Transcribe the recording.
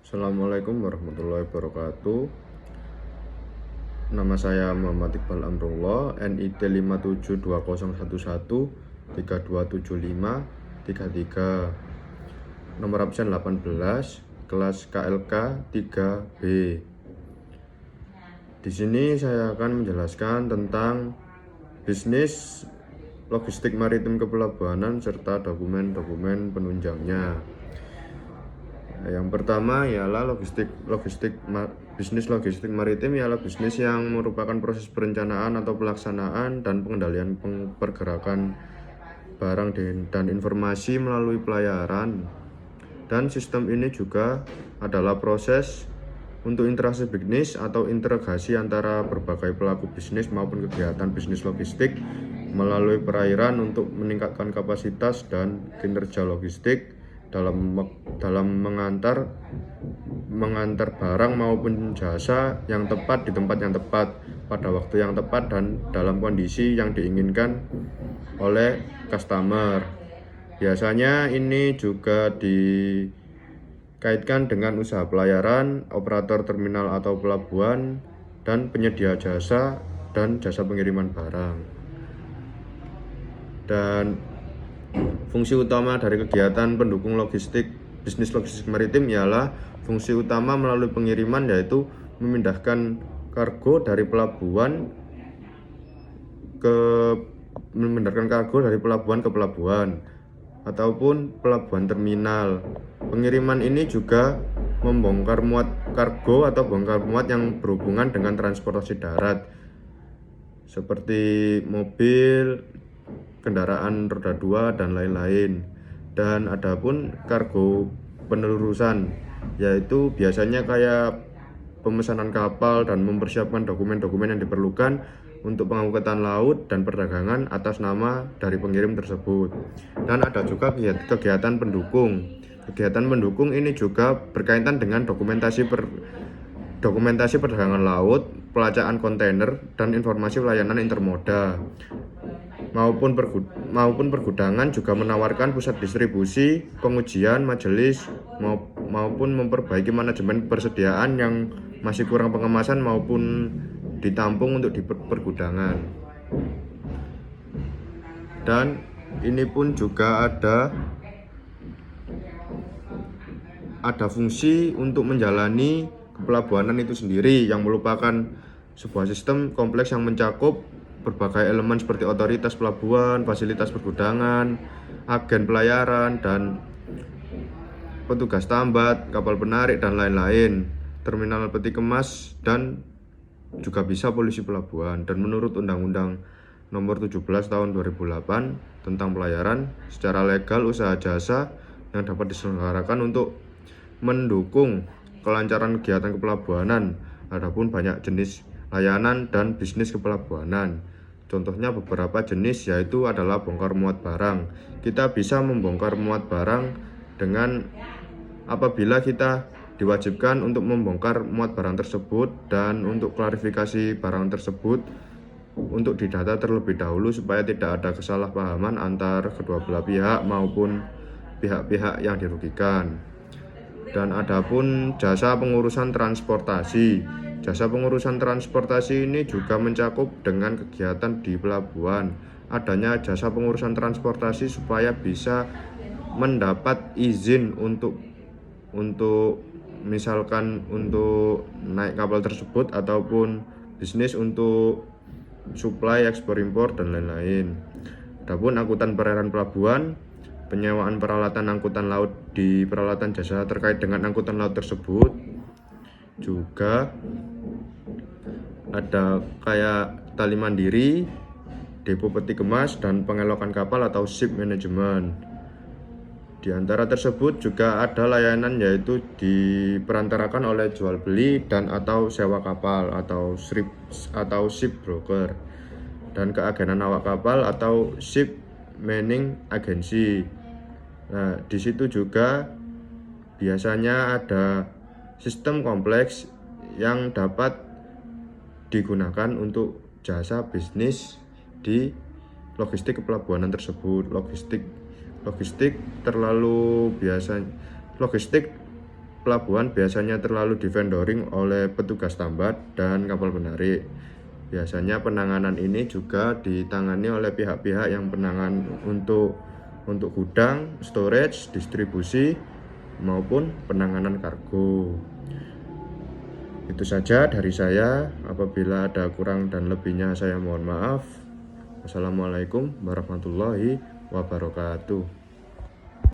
Assalamualaikum warahmatullahi wabarakatuh. Nama saya Muhammad Iqbal Amrullah, NID 572011327533, nomor absen 18, kelas KLK 3B. Di sini saya akan menjelaskan tentang bisnis logistik maritim kepelabuhanan serta dokumen-dokumen penunjangnya. Yang pertama ialah bisnis logistik maritim ialah bisnis yang merupakan proses perencanaan atau pelaksanaan dan pengendalian pergerakan barang dan informasi melalui pelayaran. Dan sistem ini juga adalah proses untuk interaksi bisnis atau integrasi antara berbagai pelaku bisnis maupun kegiatan bisnis logistik melalui perairan untuk meningkatkan kapasitas dan kinerja logistik dalam mengantar barang maupun jasa yang tepat di tempat yang tepat pada waktu yang tepat dan dalam kondisi yang diinginkan oleh customer. Biasanya ini juga dikaitkan dengan usaha pelayaran, operator terminal atau pelabuhan, dan penyedia jasa dan jasa pengiriman barang. Dan fungsi utama dari kegiatan pendukung bisnis logistik maritim ialah fungsi utama melalui pengiriman, yaitu memindahkan kargo dari pelabuhan ke pelabuhan ataupun pelabuhan terminal. Pengiriman ini juga membongkar muat kargo atau bongkar muat yang berhubungan dengan transportasi darat seperti mobil, kendaraan roda 2 dan lain-lain. Dan adapun kargo penelurusan, yaitu biasanya kayak pemesanan kapal dan mempersiapkan dokumen-dokumen yang diperlukan untuk pengangkutan laut dan perdagangan atas nama dari pengirim tersebut. Dan ada juga kegiatan pendukung. Kegiatan pendukung ini juga berkaitan dengan dokumentasi perdagangan laut, pelacakan kontainer, dan informasi pelayanan intermoda maupun pergudangan, juga menawarkan pusat distribusi, pengujian, majelis, maupun memperbaiki manajemen persediaan yang masih kurang pengemasan maupun ditampung untuk di pergudangan. Dan ini pun juga ada fungsi untuk menjalani kepelabuhanan itu sendiri, yang merupakan sebuah sistem kompleks yang mencakup berbagai elemen seperti otoritas pelabuhan, fasilitas pergudangan, agen pelayaran, dan petugas tambat, kapal penarik, dan lain-lain, terminal peti kemas, dan juga bisa polisi pelabuhan. Dan menurut Undang-Undang Nomor 17 Tahun 2008 tentang pelayaran, secara legal usaha jasa yang dapat diselenggarakan untuk mendukung kelancaran kegiatan kepelabuhanan. Adapun banyak jenis layanan dan bisnis kepelabuhanan. Contohnya beberapa jenis, yaitu adalah bongkar muat barang. Kita bisa membongkar muat barang dengan apabila kita diwajibkan untuk membongkar muat barang tersebut, dan untuk klarifikasi barang tersebut untuk didata terlebih dahulu supaya tidak ada kesalahpahaman antar kedua belah pihak maupun pihak-pihak yang dirugikan. Dan adapun jasa pengurusan transportasi. Jasa pengurusan transportasi ini juga mencakup dengan kegiatan di pelabuhan. Adanya jasa pengurusan transportasi supaya bisa mendapat izin untuk misalkan untuk naik kapal tersebut, ataupun bisnis untuk suplai, ekspor, impor, dan lain-lain. Adapun angkutan perairan pelabuhan, penyewaan peralatan angkutan laut di peralatan jasa terkait dengan angkutan laut tersebut. Juga ada kayak tali mandiri, depo peti kemas, dan pengelokan kapal atau ship management. Di antara tersebut juga ada layanan, yaitu diperantarakan oleh jual beli dan atau sewa kapal atau ship broker, dan keagenan awak kapal atau ship manning agency. Nah, di situ juga biasanya ada sistem kompleks yang dapat digunakan untuk jasa bisnis di logistik kepelabuhanan tersebut. Logistik pelabuhan biasanya terlalu divendoring oleh petugas tambat dan kapal penarik. Biasanya penanganan ini juga ditangani oleh pihak-pihak yang penangan untuk gudang, storage, distribusi, maupun penanganan kargo. Itu saja dari saya. Apabila ada kurang dan lebihnya saya mohon maaf. Wassalamualaikum warahmatullahi wabarakatuh.